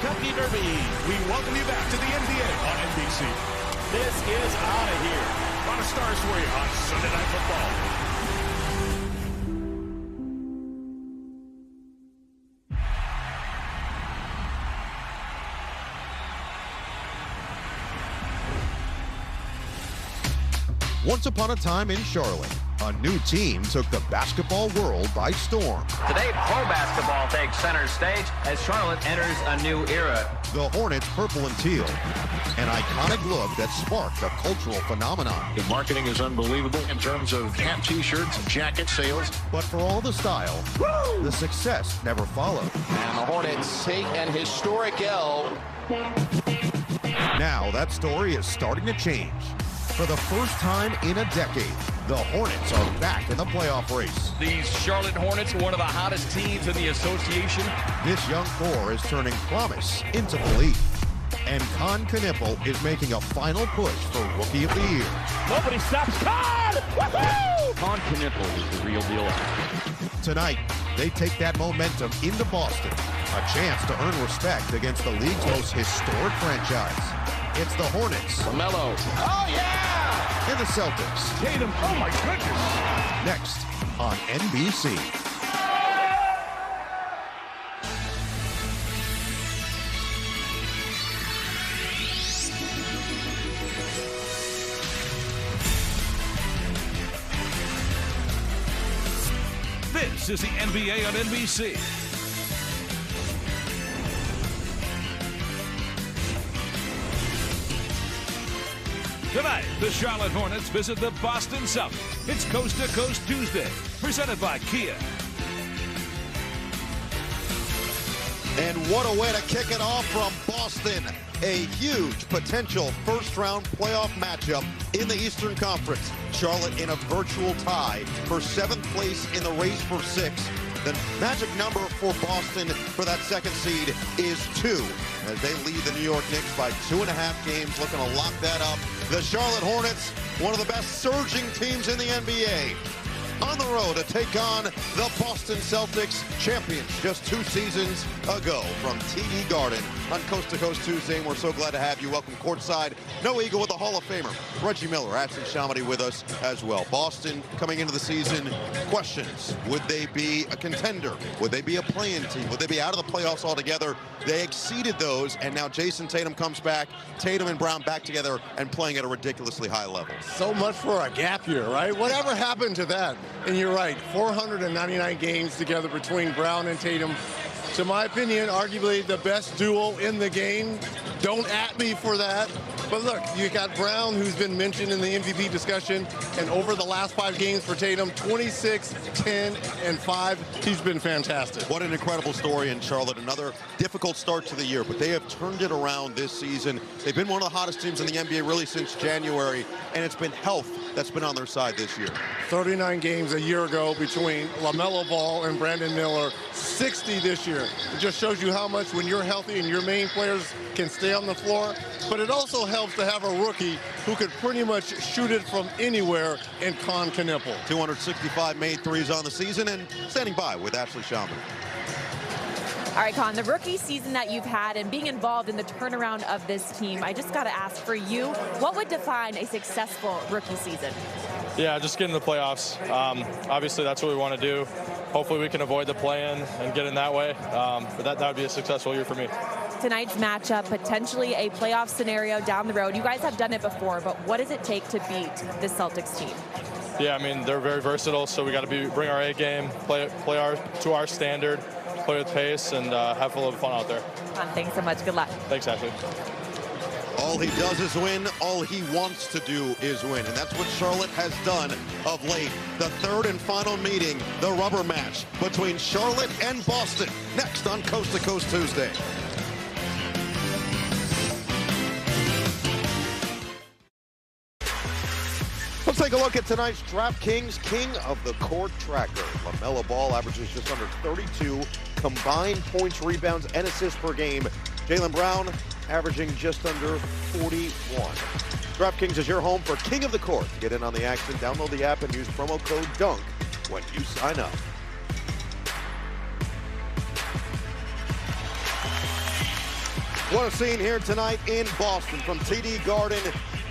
Kentucky Derby. We welcome you back to the NBA on NBC. This is Out of Here. A lot of stars for you on Sunday Night Football. Once upon a time in Charlotte, a new team took the basketball world by storm. Today, pro basketball takes center stage as Charlotte enters a new era. The Hornets purple and teal, an iconic look that sparked a cultural phenomenon. The marketing is unbelievable in terms of hat t-shirts and jacket sales. But for all the style, the success never followed. And the Hornets take an historic L. Now that story is starting to change. For the first time in a decade, the Hornets are back in the playoff race. These Charlotte Hornets, one of the hottest teams in the association. This young core is turning promise into belief. And Con Knippel is making a final push for Rookie of the Year. Nobody stops Con! Woohoo! Con Knippel is the real deal. Tonight, they take that momentum into Boston. A chance to earn respect against the league's most historic franchise. It's the Hornets. LaMelo. Oh, yeah! And the Celtics. Tatum. Oh, my goodness. Next on NBC. This is the NBA on NBC. Tonight, the Charlotte Hornets visit the Boston Celtics. It's Coast to Coast Tuesday, presented by Kia. And what a way to kick it off from Boston. A huge potential first-round playoff matchup in the Eastern Conference. Charlotte in a virtual tie for 7th place in the race for 6th. The magic number for Boston for that second seed is 2, as they lead the New York Knicks by 2.5 games, looking to lock that up. The Charlotte Hornets, one of the best surging teams in the NBA, on the road to take on the Boston Celtics, champions just 2 seasons ago from TD Garden on Coast to Coast Tuesday. And we're so glad to have you. Welcome courtside. No Eagle with the Hall of Famer Reggie Miller, Ashley Shamady with us as well. Boston coming into the season, questions. Would they be a contender? Would they be a play-in team? Would they be out of the playoffs altogether? They exceeded those, and now Jason Tatum comes back. Tatum and Brown back together and playing at a ridiculously high level. So much for a gap year, right? Whatever happened to that? And you're right, 499 games together between Brown and Tatum. To my opinion, arguably the best duo in the game. Don't at me for that. But look, you got Brown, who's been mentioned in the MVP discussion, and over the last 5 games for Tatum, 26, 10, and 5. He's been fantastic. What an incredible story in Charlotte. Another difficult start to the year, but they have turned it around this season. They've been one of the hottest teams in the NBA really since January, and it's been health that's been on their side this year. 39 games a year ago between LaMelo Ball and Brandon Miller, 60 this year. It just shows you how much when you're healthy and your main players can stay on the floor, but it also helps to have a rookie who could pretty much shoot it from anywhere in Con Knippel. 265 made threes on the season, and standing by with Ashley Shamady. All right, Con, the rookie season that you've had and being involved in the turnaround of this team, I just got to ask for you, what would define a successful rookie season? Yeah, just get in the playoffs. Obviously, that's what we want to do. Hopefully, we can avoid the play-in and get in that way. But that would be a successful year for me. Tonight's matchup, potentially a playoff scenario down the road. You guys have done it before, but what does it take to beat this Celtics team? Yeah, I mean, they're very versatile, so we got to bring our A game, play to our standard, play with pace, and have a little fun out there. Thanks so much. Good luck. Thanks, Ashley. All he does is win. All he wants to do is win. And that's what Charlotte has done of late. The third and final meeting, the rubber match between Charlotte and Boston. Next on Coast to Coast Tuesday. Let's take a look at tonight's DraftKings King of the Court Tracker. LaMelo Ball averages just under 32 combined points, rebounds, and assists per game. Jaylen Brown averaging just under 41. DraftKings is your home for King of the Court. Get in on the action, download the app, and use promo code DUNK when you sign up. What a scene here tonight in Boston from TD Garden.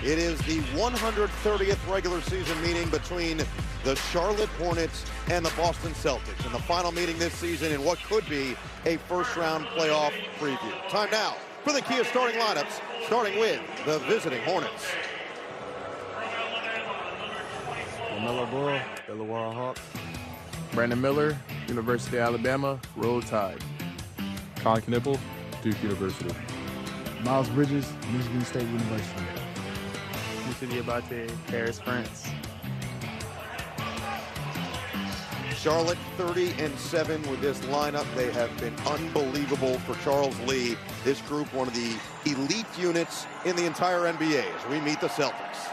It is the 130th regular season meeting between the Charlotte Hornets and the Boston Celtics, and the final meeting this season in what could be a first-round playoff preview. Time now for the Kia starting lineups, starting with the visiting Hornets. Lamelo Ball, Delaware Hawks. Brandon Miller, University of Alabama, Roll Tide. Colin Knippel, Duke University. Miles Bridges, Michigan State University. Anthony Abate, Paris, France. Charlotte 30-7 with this lineup. They have been unbelievable for Charles Lee. This group, one of the elite units in the entire NBA as we meet the Celtics.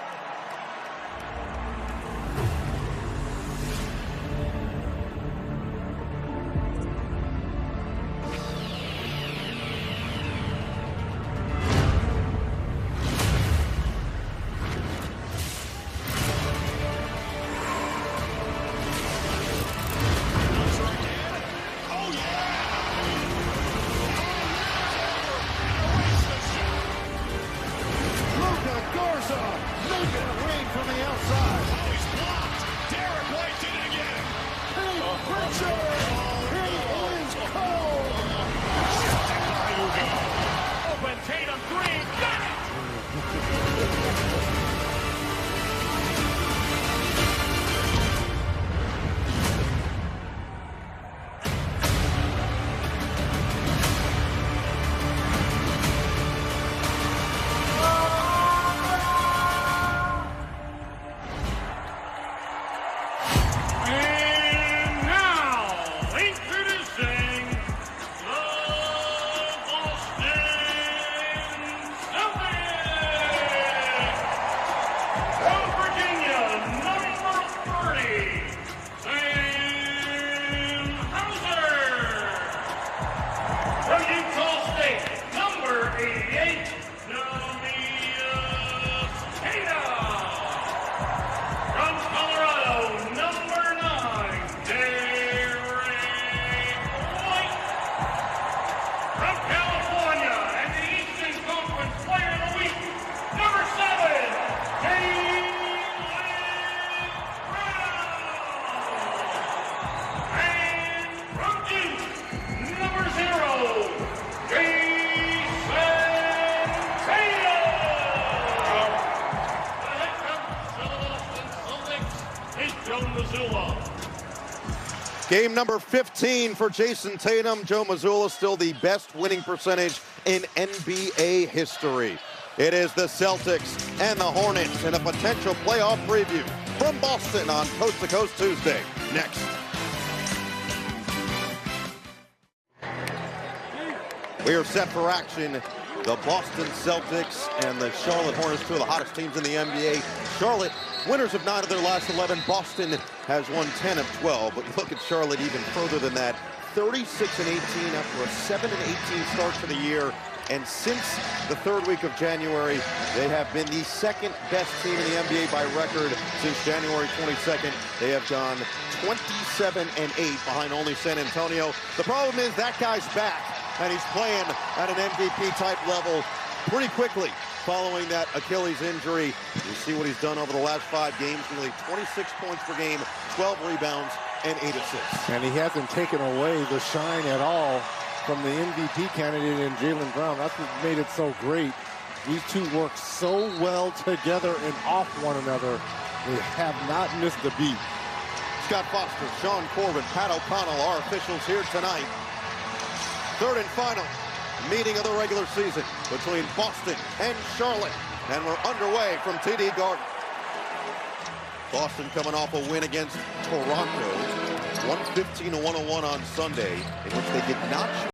Game number 15 for Jason Tatum. Joe Mazzulla still the best winning percentage in NBA history. It is the Celtics and the Hornets in a potential playoff preview from Boston on Coast to Coast Tuesday. Next. We are set for action. The Boston Celtics and the Charlotte Hornets, two of the hottest teams in the NBA. Charlotte, winners of 9 of their last 11. Boston has won 10 of 12. But look at Charlotte even further than that. 36-18 after a 7-18 start to the year. And since the third week of January, they have been the second best team in the NBA by record since January 22nd. They have gone 27-8 behind only San Antonio. The problem is that guy's back, and he's playing at an MVP-type level pretty quickly following that Achilles injury. You see what he's done over the last 5 games, nearly 26 points per game, 12 rebounds, and 8 assists. And he hasn't taken away the shine at all from the MVP candidate in Jaylen Brown. That's what made it so great. These two work so well together and off one another. They have not missed a beat. Scott Foster, Sean Corbin, Pat O'Connell, our officials here tonight. Third and final meeting of the regular season between Boston and Charlotte. And we're underway from TD Garden. Boston coming off a win against Toronto, 115-101 on Sunday, in which they did not